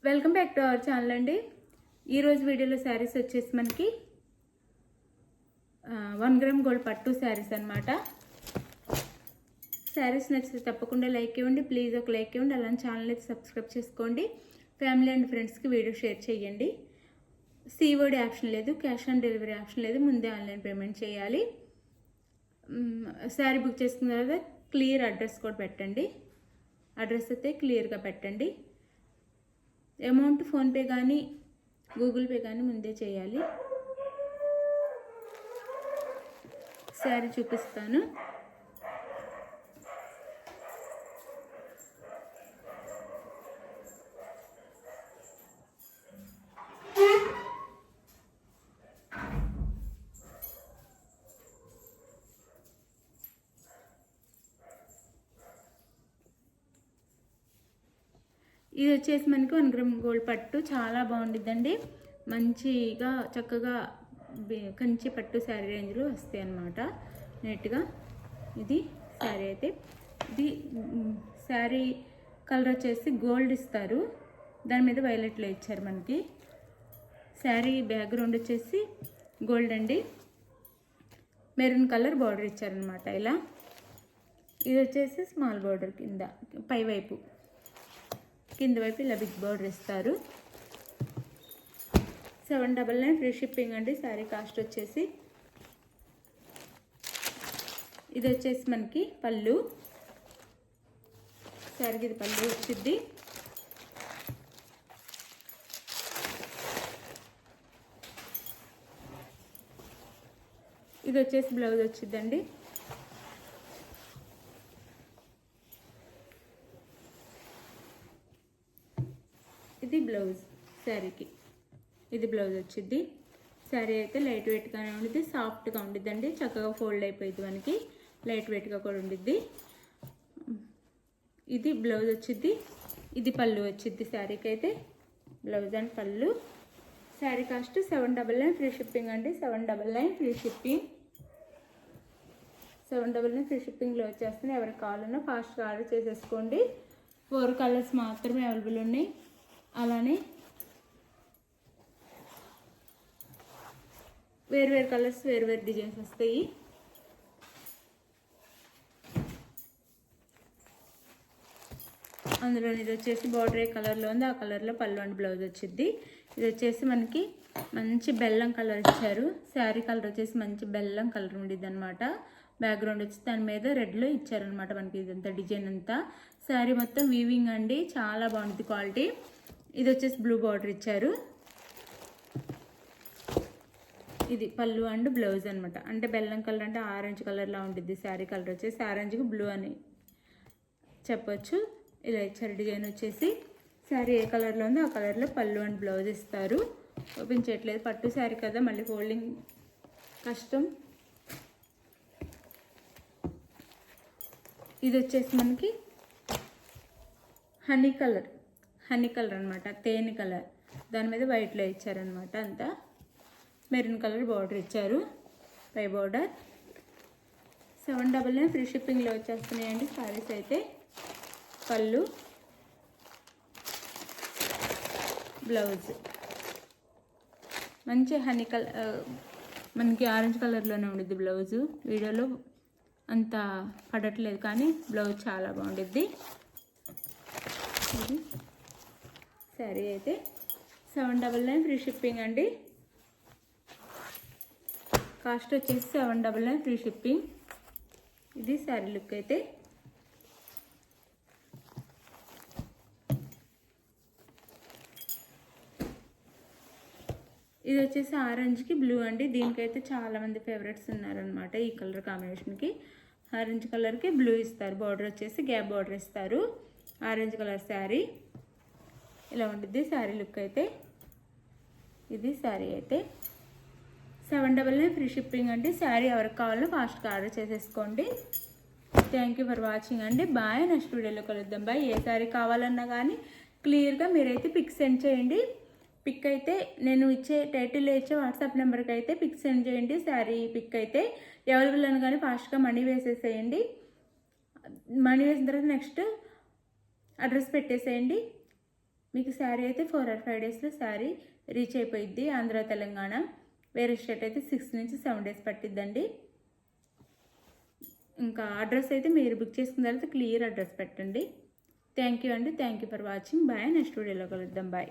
Welcome back to our channel అండి. ఈరోజు వీడియోలో శారీస్ వచ్చేసి మనకి 1 గ్రామ్ గోల్డ్ పట్టు శారీస్ అనమాట. శారీస్ నచ్చితే తప్పకుండా లైక్ ఇవ్వండి, ప్లీజ్ ఒక లైక్ ఇవ్వండి. అలానే ఛానల్ అయితే సబ్స్క్రైబ్ చేసుకోండి. ఫ్యామిలీ అండ్ ఫ్రెండ్స్కి వీడియో షేర్ చేయండి. COD ఆప్షన్ లేదు, క్యాష్ ఆన్ డెలివరీ ఆప్షన్ లేదు, ముందే ఆన్లైన్ పేమెంట్ చేయాలి. శారీ బుక్ చేసుకున్న తర్వాత క్లియర్ అడ్రస్ కూడా పెట్టండి. అడ్రస్ అయితే క్లియర్గా పెట్టండి. అమౌంట్ ఫోన్పే కానీ గూగుల్ పే కానీ ముందే చేయాలి. శారీ చూపిస్తాను. ఇది వచ్చేసి మనకి 1 గ్రామ్ గోల్డ్ పట్టు చాలా బాగుండిద్దండి. మంచిగా చక్కగా కంచి పట్టు శారీ రేంజ్లో వస్తాయి అన్నమాట. నీట్గా ఇది శారీ అయితే. ఇది శారీ కలర్ వచ్చేసి గోల్డ్ ఇస్తారు, దాని మీద వైలెట్లో ఇచ్చారు మనకి. శారీ బ్యాక్గ్రౌండ్ వచ్చేసి గోల్డ్ అండి, మెరూన్ కలర్ బార్డర్ ఇచ్చారనమాట. ఇలా ఇది వచ్చేసి స్మాల్ బార్డర్ పై వైపు, కింద వైపు ఇలా బిగ్ బార్డర్ ఇస్తారు. 799 ఫ్రీ షిప్పింగ్ అండి. శారీ కాస్ట్ వచ్చేసి ఇది వచ్చేసి మనకి పళ్ళు. శారీకి ఇది పళ్ళు వచ్చింది. ఇది వచ్చేసి బ్లౌజ్ వచ్చిందండి. ఇది బ్లౌజ్ శారీకి, ఇది బ్లౌజ్ వచ్చింది. శారీ అయితే లైట్ వెయిట్గానే ఉండిద్ది, సాఫ్ట్గా ఉండిద్దండి. చక్కగా ఫోల్డ్ అయిపోయింది మనకి, లైట్ వెయిట్గా కూడా ఉండిద్ది. ఇది బ్లౌజ్ వచ్చింది. ఇది పళ్ళు వచ్చింది శారీకి అయితే. బ్లౌజ్ అండ్ పళ్ళు. శారీ కాస్ట్ 799 ఫ్రీ షిప్పింగ్ అండి. 799 ఫ్రీ షిప్పింగ్. 799 ఫ్రీ షిప్పింగ్లో వచ్చేస్తుంది. ఎవరికి కావాలన్నా ఫాస్ట్గా ఆర్డర్ చేసేసుకోండి. 4 కలర్స్ మాత్రమే అవైలబుల్ ఉన్నాయి. అలానే వేరు కలర్స్, వేరు డిజైన్స్ వస్తాయి. అందులో ఇది వచ్చేసి బార్డర్ ఏ కలర్లో ఉంది, ఆ కలర్లో పళ్ళు అండ్ బ్లౌజ్ వచ్చింది. ఇది వచ్చేసి మనకి మంచి బెల్లం కలర్ ఇచ్చారు. శారీ కలర్ వచ్చేసి మంచి బెల్లం కలర్ ఉండిద్ది అనమాట. బ్యాక్గ్రౌండ్ వచ్చి దాని మీద రెడ్లో ఇచ్చారనమాట మనకి. ఇదంతా డిజైన్ అంతా. శారీ మొత్తం వీవింగ్ అండి, చాలా బాగుంటుంది క్వాలిటీ. ఇది వచ్చేసి బ్లూ బార్డర్ ఇచ్చారు. ఇది పళ్ళు అండ్ బ్లౌజ్ అనమాట. అంటే బెల్లం కలర్ అంటే ఆరెంజ్ కలర్లా ఉంటుంది. శారీ కలర్ వచ్చేసి ఆరెంజ్కి బ్లూ అని చెప్పొచ్చు. ఇలా ఇచ్చారు డిజైన్ వచ్చేసి. శారీ ఏ కలర్లో ఉందో ఆ కలర్లో పళ్ళు అండ్ బ్లౌజ్ ఇస్తారు. ఓపెన్ చేయట్లేదు, పట్టు శారీ కదా, మళ్ళీ ఫోల్డింగ్ కష్టం. ఇది వచ్చేసి మనకి హనీ కలర్ అనమాట, తేనె కలర్. దాని మీద వైట్లో ఇచ్చారనమాట. అంతా మెరూన్ కలర్ బార్డర్ ఇచ్చారు, పై బార్డర్. 799 ఫ్రీ షిప్పింగ్లో వచ్చేస్తున్నాయండి శారీస్ అయితే. పళ్ళు, బ్లౌజ్ మంచి హనీ కలర్, మనకి ఆరెంజ్ కలర్లోనే ఉండిద్ది బ్లౌజు. వీడియోలో అంత పడట్లేదు కానీ బ్లౌజ్ చాలా బాగుండిద్ది. ఇది శారీ అయితే 799 ఫ్రీ షిప్పింగ్ అండి. కాస్ట్ వచ్చేసి 799 ఫ్రీ షిప్పింగ్. ఇది శారీ లుక్ అయితే. ఇది వచ్చేసి ఆరెంజ్కి బ్లూ అండి. దీనికైతే చాలామంది ఫేవరెట్స్ ఉన్నారనమాట. ఈ కలర్ కాంబినేషన్కి ఆరెంజ్ కలర్కి బ్లూ ఇస్తారు. బార్డర్ వచ్చేసి గ్యాప్ బార్డర్ ఇస్తారు. ఆరెంజ్ కలర్ శారీ ఇలా ఉంటుంది శారీ లుక్ అయితే. ఇది శారీ అయితే 799 ఫ్రీ షిప్పింగ్ అండి. శారీ ఎవరికి కావాలో ఫాస్ట్గా ఆర్డర్ చేసేసుకోండి. థ్యాంక్ యూ ఫర్ వాచింగ్ అండి. బాయ్. నెక్స్ట్ వీడియోలో కలుద్దాం. బాయ్. ఏ శారీ కావాలన్నా కానీ క్లియర్గా మీరైతే పిక్ సెండ్ చేయండి. పిక్ అయితే నేను ఇచ్చే టైటిల్లో ఇచ్చే వాట్సాప్ నెంబర్కి అయితే పిక్ సెండ్ చేయండి. శారీ పిక్ అయితే అవైలబుల్ అని కానీ ఫాస్ట్గా మనీ వేసేసేయండి. మనీ వేసిన తర్వాత నెక్స్ట్ అడ్రస్ పెట్టేసేయండి. మీకు శారీ అయితే 4 or 5 డేస్లో శారీ రీచ్ అయిపోయిద్ది. ఆంధ్ర తెలంగాణ వేరే స్టేట్ అయితే 6 నుంచి 7 డేస్ పట్టిద్దండి. ఇంకా అడ్రస్ అయితే మీరు బుక్ చేసుకున్న తర్వాత క్లియర్ అడ్రస్ పెట్టండి. థ్యాంక్ యూ అండి. Thank you for watching. Bye. Next వీడియోలో కలుద్దాం. బాయ్.